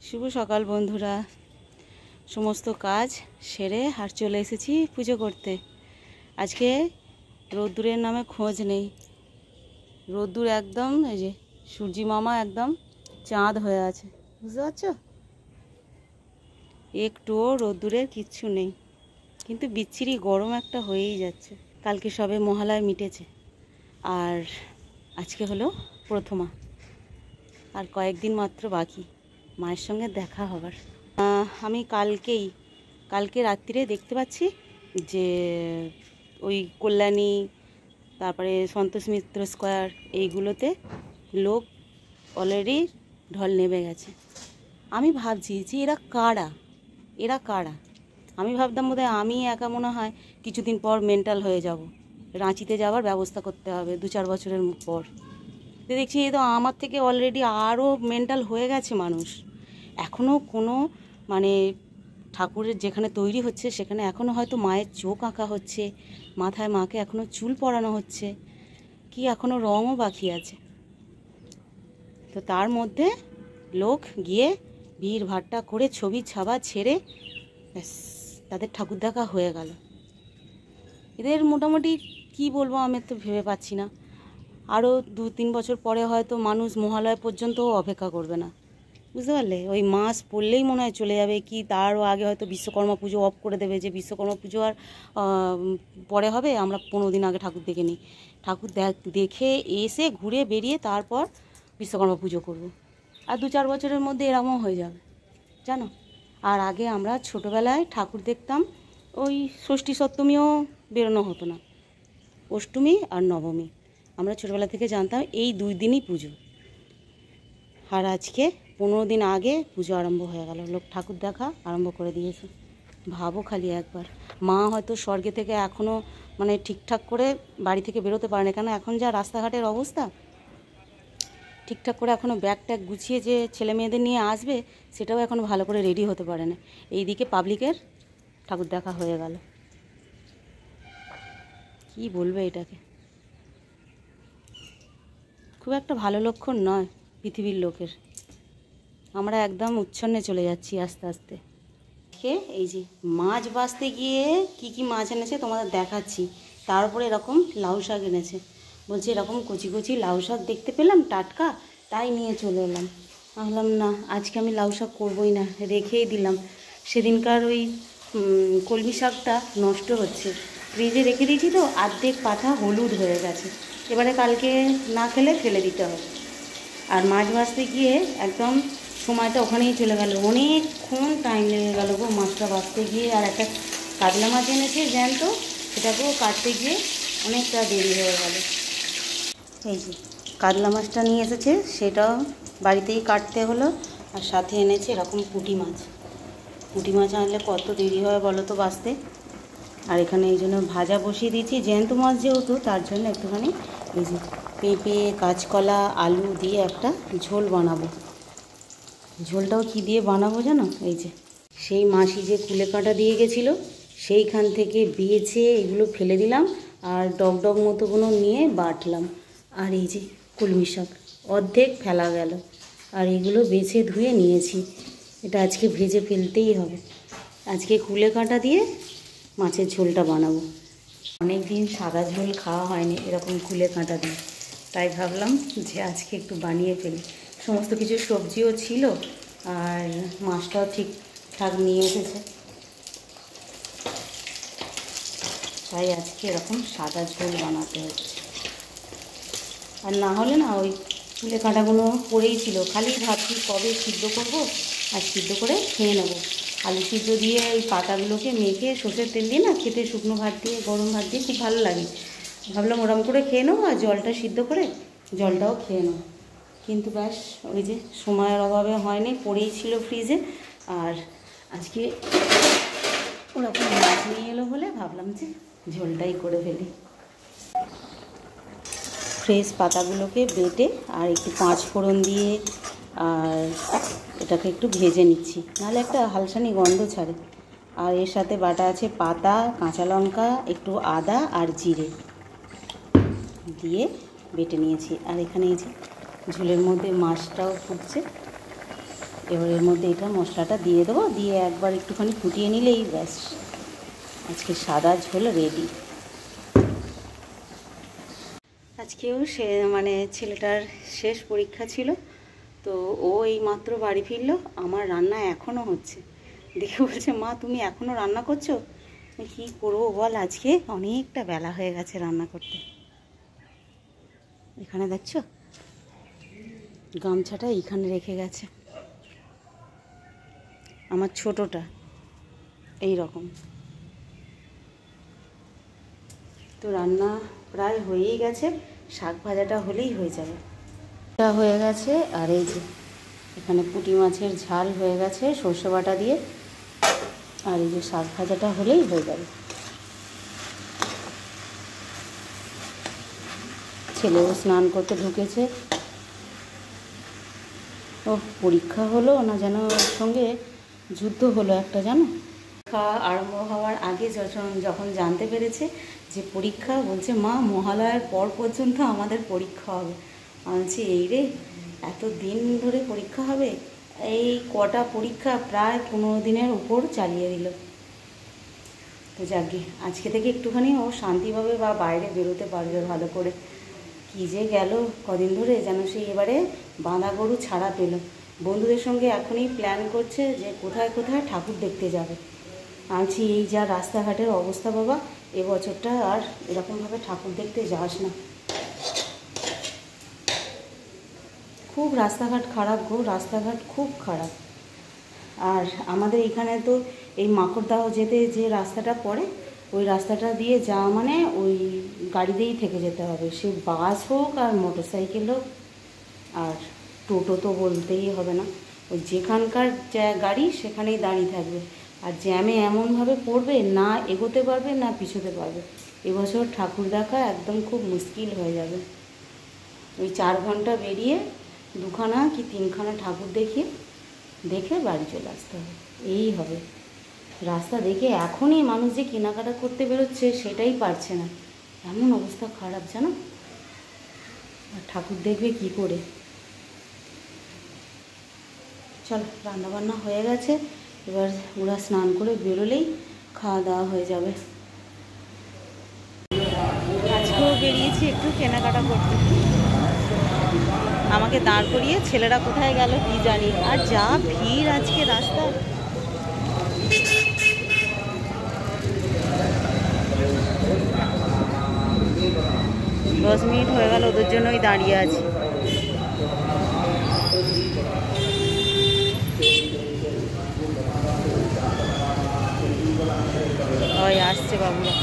শুভ সকাল বন্ধুরা। সমস্ত কাজ সেরে আর চলে এসেছি পুজো করতে। আজকে রোদ্দুরের নামে খোঁজ নেই। রোদ্দুর একদম, এই যে সূর্যি মামা একদম চাঁদ হয়ে আছে, বুঝতে পারছো? একটুও রোদ্দুরের কিচ্ছু নেই, কিন্তু বিচ্ছিরি গরম একটা হয়েই যাচ্ছে। কালকে সবে মহালয়া মিটেছে, আর আজকে হলো প্রথমা। আর কয়েকদিন মাত্র বাকি মায়ের সঙ্গে দেখা হবার। আমি কালকে রাত্রিরে দেখতে পাচ্ছি যে ওই কল্যাণী, তারপরে সন্তোষ মিত্র স্কোয়ার, এইগুলোতে লোক অলরেডি ঢল নেমে গেছে। আমি ভাবছি যে এরা কারা। আমি ভাবতাম বোধহয় আমি একা মনে হয় কিছুদিন পর মেন্টাল হয়ে যাব, রাঁচিতে যাওয়ার ব্যবস্থা করতে হবে 2-4 বছরের পর। তো দেখছি তো আমার থেকে অলরেডি আরও মেন্টাল হয়ে গেছে মানুষ। এখনও কোনো ঠাকুরের যেখানে তৈরি হচ্ছে সেখানে এখনও হয়তো মায়ের চোখ আঁকা হচ্ছে, মাথায় মাকে এখনও চুল পরানো হচ্ছে, কি এখনও রঙও বাকি আছে। তো তার মধ্যে লোক গিয়ে ভিড় ভাট্টা করে ছবি ছাবা ছেড়ে ব্যাস তাদের ঠাকুর দেখা হয়ে গেল। এদের মোটামুটি কি বলবো আমি তো ভেবে পাচ্ছি না। আরও 2-3 বছর পরে হয়তো মানুষ মহালয়া পর্যন্তও অপেক্ষা করবে না, বুঝতে পারলে? ওই মাস পড়লেই মনে হয় চলে যাবে, কি তারও আগে হয়তো বিশ্বকর্মা পুজো অফ করে দেবে, যে বিশ্বকর্মা পুজো আর পরে হবে, আমরা 15 দিন আগে ঠাকুর দেখে নিই। ঠাকুর দেখে এসে ঘুরে বেরিয়ে তারপর বিশ্বকর্মা পুজো করব। আর 2-4 বছরের মধ্যে এরকমও হয়ে যাবে, জানো। আর আগে আমরা ছোটোবেলায় ঠাকুর দেখতাম, ওই ষষ্ঠী সপ্তমীও বেরোনো হতো না, অষ্টমী আর নবমী আমরা ছোটোবেলা থেকে জানতাম এই 2 দিনই পুজো। আর আজকে 15 দিন আগে পুজো আরম্ভ হয়ে গেল, লোক ঠাকুর দেখা আরম্ভ করে দিয়েছে। ভাবো খালি একবার, মা হয়তো স্বর্গে থেকে এখনও ঠিকঠাক করে বাড়ি থেকে বেরোতে পারে না, কেন এখন যা রাস্তাঘাটের অবস্থা, ঠিকঠাক করে এখনও ব্যাগ ট্যাগ গুছিয়ে যে ছেলে মেয়েদের নিয়ে আসবে সেটাও এখনও ভালো করে রেডি হতে পারে না। এইদিকে পাবলিকের ঠাকুর দেখা হয়ে গেল, কি বলবে এটাকে? খুব একটা ভালো লক্ষণ নয় পৃথিবীর লোকের। আমরা একদম উচ্ছন্নে চলে যাচ্ছি আস্তে আস্তে। এই যে মাছ বাছতে গিয়ে কি মাছ এনেছে তোমাদের দেখাচ্ছি। তার উপরে এরকম লাউ শাক এনেছে, বলছে এরকম কচি কচি লাউ শাক দেখতে পেলাম টাটকা, তাই নিয়ে চলে এলাম। ভাবলাম না, আজকে আমি লাউ শাক করবোই না, রেখেই দিলাম। সেদিনকার ওই কলমি শাকটা নষ্ট হচ্ছে, ফ্রিজে রেখে দিয়েছি তো অর্ধেক পাতা হলুদ হয়ে গেছে, এবারে কালকে না খেলে ফেলে দিতে হবে। আর মাছ ভাজতে গিয়ে একদম সময়টা ওখানেই চলে গেল, অনেকক্ষণ টাইম লেগে গেল গো মাছটা ভাজতে গিয়ে। আর একটা কাতলা মাছ এনেছে জ্যান্ত, সেটাকেও কাটতে গিয়ে অনেকটা দেরি হয়ে গেল। এই যে কাতলা মাছটা নিয়ে এসেছে, সেটাও বাড়িতেই কাটতে হলো। আর সাথে এনেছে এরকম পুঁটি মাছ আনলে কত দেরি হয় বলো তো ভাজতে। আর এখানে এই জন্য ভাজা বসিয়ে দিয়েছি, জ্যান্ত মাছ যেহেতু তার জন্য একটুখানি এই যে পেঁপে, কাঁচকলা, আলু দিয়ে একটা ঝোল বানাবো। ঝোলটাও কি দিয়ে বানাবো জানো? এই যে সেই মাসি যে কুলে কাঁটা দিয়ে গেছিলো সেইখান থেকে বেছে এগুলো ফেলে দিলাম, আর ডগ মতোগুলো নিয়ে বাটলাম। আর এই যে কলমি শাক অর্ধেক ফেলা গেল, আর এগুলো বেছে ধুয়ে নিয়েছি। এটা আজকে ভেজে ফেলতেই হবে। আজকে কুলে কাঁটা দিয়ে মাছের ঝোলটা বানাবো। অনেক দিন সাদা ঝোল খাওয়া হয়নি এরকম কুলে কাঁটা দিয়ে, তাই ভাবলাম যে আজকে একটু বানিয়ে ফেলি। সমস্ত কিছু সবজিও ছিল, আর মাছটাও ঠিকঠাক নিয়ে এসেছে, তাই আজকে এরকম সাদা ঝোল বানাতে হচ্ছে। আর না হলে না, ওই কুলে কাঁটাগুলো পড়েই ছিল, খালি ভাবছি কবে সিদ্ধ করব আর সিদ্ধ করে খেয়ে নেবো। আলু সিদ্ধ দিয়ে ওই পাতাগুলোকে মেখে সর্ষের তেল দিয়ে না খেতে, শুকনো ভাত দিয়ে, গরম ভাত দিয়ে খুব ভালো লাগে। ভাবলাম ওরম করে খেয়ে নেবো, আর জলটা সিদ্ধ করে জলটাও খেয়ে নেবো। কিন্তু ব্যাস ওই যে সময়ের অভাবে হয়নি, পড়েই ছিল ফ্রিজে। আর আজকে ওরকম মাছ নিয়ে এলো বলে ভাবলাম যে ঝোলটাই করে ফেলি। ফ্রেশ পাতাগুলোকে বেটে আর একটু 5 ফোড়ন দিয়ে আর এটাকে একটু ভেজে নিচ্ছি, নাহলে একটা হালসানি গন্ধ ছাড়ে। আর এর সাথে বাটা আছে পাতা, কাঁচা লঙ্কা, একটু আদা আর জিরে দিয়ে বেটে নিয়েছি। আর এখানে এই যে ঝোলের মধ্যে মাছটাও ফুটছে, এবার এর মধ্যে এটা মশলাটা দিয়ে দেবো, দিয়ে একবার একটুখানি ফুটিয়ে নিলেই ব্যাস আজকে সাদা ঝোল রেডি। আজকেও সে মানে ছেলেটার শেষ পরীক্ষা ছিল, তো ও এই মাত্র বাড়ি ফিরলো। আমার রান্না এখনও হচ্ছে, দেখে বলছে মা তুমি এখনও রান্না করছো? কী করবো বল, আজকে অনেকটা বেলা হয়ে গেছে রান্না করতে। এখানে দেখছো গামছাটা এইখানে রেখে গেছে আমার ছোটটা, এই রকম। তো রান্না প্রায় হয়েই গেছে, শাক ভাজাটা হলেই হয়ে যাবে। এটা হয়ে গেছে, আর এই যে এখানে পুঁটি মাছের ঝাল হয়ে গেছে সর্ষে বাটা দিয়ে, আর এই যে শাক ভাজাটা হলেই হয়ে যাবে। ছেলেও স্নান করতে ঢুকেছে। ও পরীক্ষা হলো না যেন ওর সঙ্গে যুদ্ধ হলো একটা, জানো। পরীক্ষা আরম্ভ হওয়ার আগে যখন জানতে পেরেছে যে পরীক্ষা, বলছে মা মহালয়ার পর পর্যন্ত আমাদের পরীক্ষা হবে। বলছি এই রে, এত দিন ধরে পরীক্ষা হবে? এই কটা পরীক্ষা প্রায় 15 দিনের উপর চালিয়ে দিল। তো যাকে আজকে থেকে একটুখানি ও শান্তিভাবে বা বাইরে বেরোতে পারবে ভালো করে। কী যে গেল কদিন ধরে, যেন সেই এবারে বাঁধা গরু ছাড়া পেল। বন্ধুদের সঙ্গে এখনই প্ল্যান করছে যে কোথায় কোথায় ঠাকুর দেখতে যাবে। আনছি এই যা রাস্তাঘাটের অবস্থা বাবা, এবছরটা আর এরকমভাবে ঠাকুর দেখতে যাস না। খুব রাস্তাঘাট খারাপ গো, রাস্তাঘাট খুব খারাপ। আর আমাদের এখানে তো এই মাকড়দাহ যেতে যে রাস্তাটা পড়ে, ওই রাস্তাটা দিয়ে যাওয়া মানে ওই গাড়ি দিয়েই থেকে যেতে হবে, সে বাস হোক আর মোটর সাইকেল হোক। আর টোটো তো বলতেই হবে না, ওই যেখানকার গাড়ি সেখানেই দাঁড়িয়ে থাকবে। আর জ্যামে এমনভাবে পড়বে, না এগোতে পারবে না পিছোতে পারবে। এবছর ঠাকুর দেখা একদম খুব মুশকিল হয়ে যাবে। ওই 4 ঘন্টা বেরিয়ে 2খানা কি 3খানা ঠাকুর দেখে বাড়ি চলে আসতে হবে, এই হবে। রাস্তা দেখে এখনই মানুষ যে কেনাকাটা করতে বেরোচ্ছে সেটাই পারছে না, এমন অবস্থা খারাপ জানো। আর ঠাকুর দেখবে কি করে? চল, রান্নাবান্না হয়ে গেছে, এবার ওরা স্নান করে বেরোলেই খাওয়া দাওয়া হয়ে যাবে। আজকেও বেরিয়েছি একটু কেনাকাটা করতে, আমাকে দাঁড় করিয়ে ছেলেরা কোথায় গেল কি জানি। আর যা ভিড় আজকে রাস্তা। 10 মিনিট হয়ে গেল ওদের জন্যই দাঁড়িয়ে আছি। ওই আসছে বাবুরা।